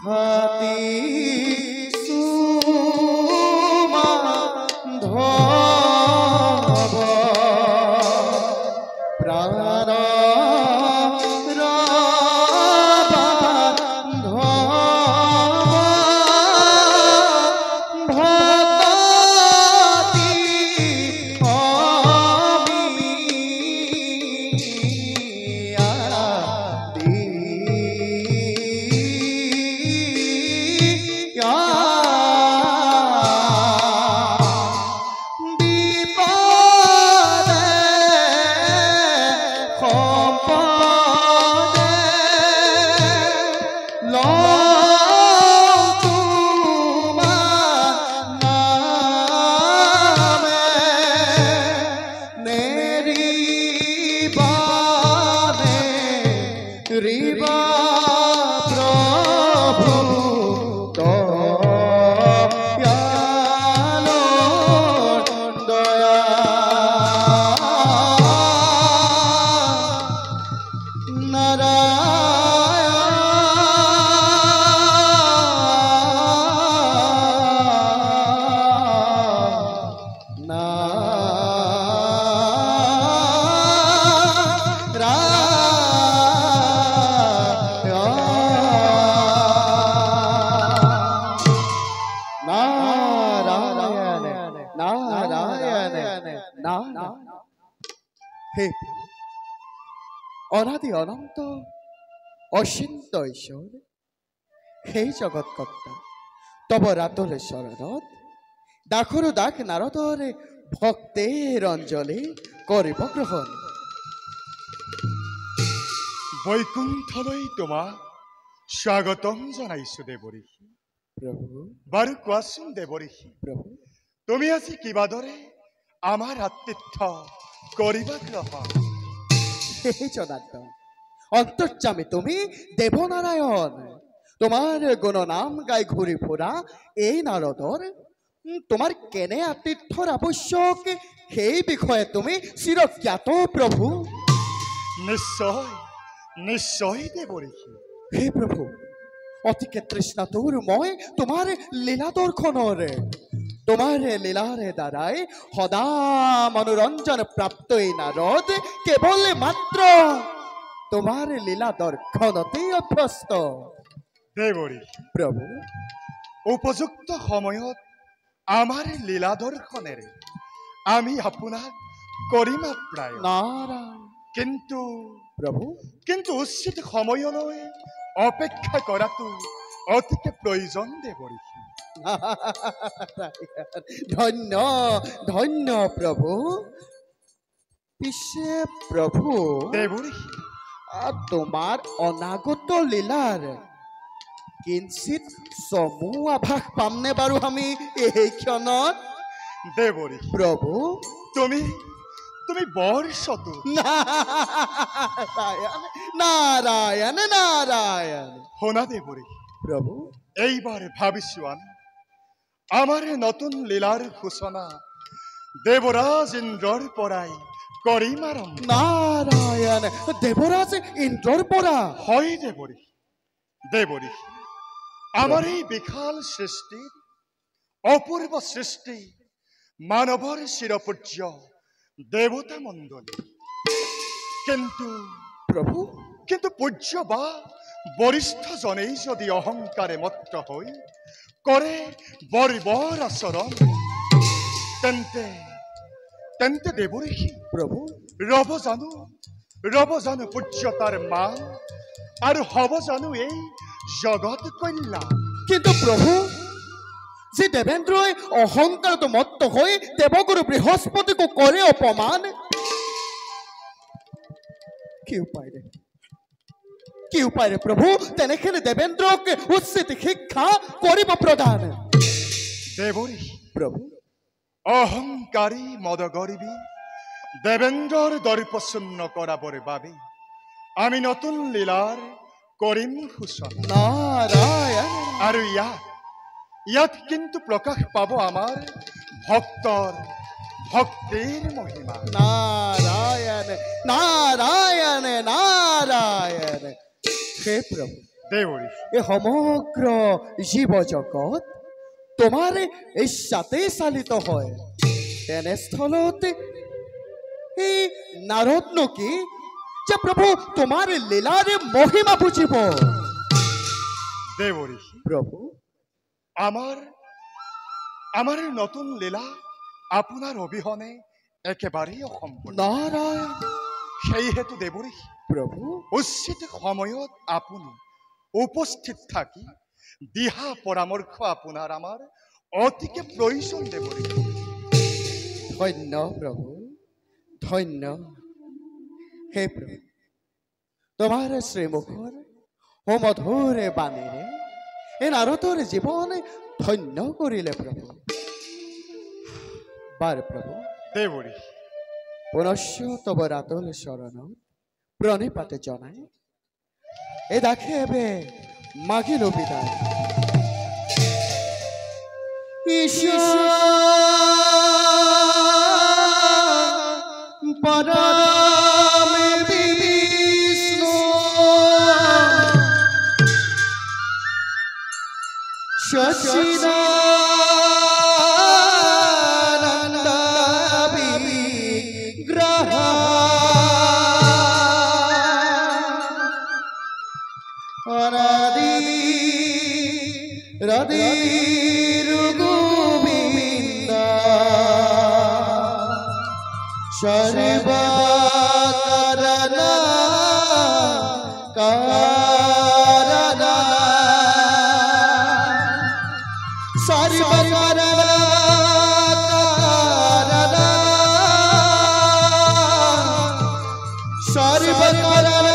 হাতী সুমা ধব প্রাণ রিবা প্রভু দয়ালো দয়া হে অনাদি অনন্ত অচিন্ত ঈশ্বর, হে জগৎ কর্তা, তব রাতলে শরণত দাখরু দাখ নারদর ভক্তের অঞ্জলি করিব গ্রহণ। বৈকুণ্ঠলৈ তোমাক স্বাগতম জনাইছো দেৱঋষি। প্ৰভু বাৰু কোৱাচোন দেৱঋষি, প্ৰভু তুমি আজি কিবাদৰে আমাৰ আতিথ্য কৰিবা গ্ৰহণ? হে জনাৰ্দন, অন্তৰ্যামী তুমি দেৱনাৰায়ণ, তোমাৰ গুণনাম গাই ঘূৰি ফুৰা এই নাৰদৰ তোমাৰ কেনে আতিথ্যৰ আৱশ্যক সেই বিষয়ে তুমি চিৰজ্ঞাত প্ৰভু। নিশ্চয় নিশ্চয় দেৱঋষি। হে প্ৰভু, অতিকে তৃষ্ণাতুৰ মই তোমাৰ লীলা দৰ্শনৰ, তোমাৰ লীলাৰ দ্বাৰাই সদা মনোৰঞ্জন প্ৰাপ্ত এই নাৰদ কেৱল মাত্ৰ তোমাৰ লীলা দৰ্শনতেই অভ্যস্ত। দেৱঋষি, প্ৰভু উপযুক্ত সময়ত আমাৰ লীলা দৰ্শনেৰে আমি আপোনাক কৰিম আপ্যায়ন। নাৰায়ণ। কিন্তু প্ৰভু কিন্তু উচিত সময়লৈ অপেক্ষা কৰাটো অতিকে প্ৰয়োজন দেৱঋষি। ধন্য ধন্য প্ৰভু। পিছে প্ৰভু দেৱঋষি, তোমাৰ অনাগত লীলাৰ কিঞ্চিত চমু আভাস পামনে বাৰু আমি এই ক্ষণত? দেৱঋষি, প্ৰভু তুমি তুমি বৰ চতুৰ। নাৰায়ণ নাৰায়ণ নাৰায়ণ। শুনা দেৱঋষি, প্ৰভু এইবাৰ ভাবিছো আমাৰ নতুন লীলাৰ সূচনা দেৱৰাজ ইন্দ্ৰৰ পৰাই কৰিম আৰম্ভ। নাৰায়ণ, দেৱৰাজ ইন্দ্ৰৰ পৰা? হয় দেৱঋষি। দেৱঋষি, আমাৰ এই বিশাল সৃষ্টিৰ অপূৰ্ব সৃষ্টি মানৱৰ চিৰপূজ্য দেৱতা মণ্ডলী, কিন্তু প্ৰভু কিন্তু পূজ্য বা বৰিষ্ঠজনেই যদি অহংকাৰে মত্ত হৈ কৰে বৰ্বৰ আচৰণ, তেন্তে তেন্তে দেৱঋষি প্ৰভু ৰব জানো পূজ্যতাৰ মান আৰু হব জানো এই জগত কল্যাণ? কিন্তু প্ৰভু, যে দেৱেন্দ্ৰই অহংকাৰত মত্ত হৈ দেৱগুৰু বৃহস্পতিকো কৰে অপমান, কি উপায় প্ৰভু তেনেখেনে দেৱেন্দ্ৰক উচিত শিক্ষা কৰিব প্ৰদান? দেৱঋষি প্ৰভু অহংকাৰী মদগৰ্বী দেৱেন্দ্ৰৰ দৰ্পশূন্য কৰাবৰ বাবে আমি নতুন লীলাৰ কৰিম সূচনা। নাৰায়ণ। আৰু ইয়াত কিন্তু প্ৰকাশ পাব আমাৰ ভক্তিৰ মহিমা। নাৰায়ণ নাৰায়ণ নাৰায়ণ। হে প্ৰভু, দেৱ ঋষি এই সমগ্ৰ জীৱ জগত তোমাৰ ইচ্ছাতে চালিত হয়। তেনেস্থলত এই নাৰদনো কি যে প্ৰভু তোমাৰ লীলাৰে মহিমা বুজিব। দেৱ ঋষি প্ৰভু আমাৰ নতুন লীলা আপোনাৰ অবিহনে একেবাৰেই অসম্পূৰ্ণ। নাৰায়ণ সেইহেতু দেৱ ঋষি প্ৰভু উচিত সময়ত আপুনি উপস্থিত থাকি দিহা পৰামৰ্শ আপোনাৰ আমাৰ অতিকে প্ৰয়োজন দেৱ ঋষি। ধন্য প্ৰভু ধন্য। হে প্ৰভু তোমাৰ শ্ৰীমুখৰ সুমধুৰ বাণীৰে এই নাৰদৰ জীৱন ধন্য কৰিলে প্ৰভু। বাৰ প্ৰভু দেৱ ঋষি পুনশ্চ তব ৰাতুল চৰণত প্ৰণিপাত জনাই এই দাসে এবে মাগিল বিদায়। পরমে বিষ্ণু সচিদানন্দ বিগ্রহ অনাদি রদির গোবিন্দ সর্বকারণ কারণ সর্বকারণ কারণ সর্বকারণ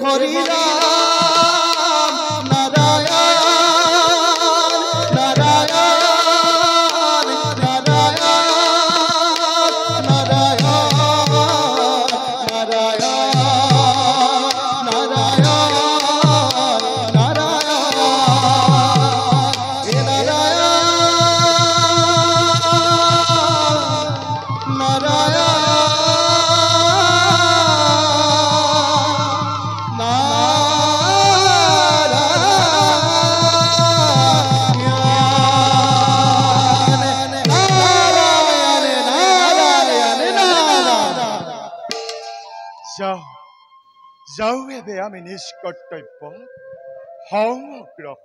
হরি রাম নারায়ণ নারায়ণ নারায়ণ নারায়ণ নারায়ণ নারায়ণ নারায়ণ হে নারায়ণ নারায়ণ যাওঁ এবে আমি নিজ কৰ্তব্য সংগ্ৰহ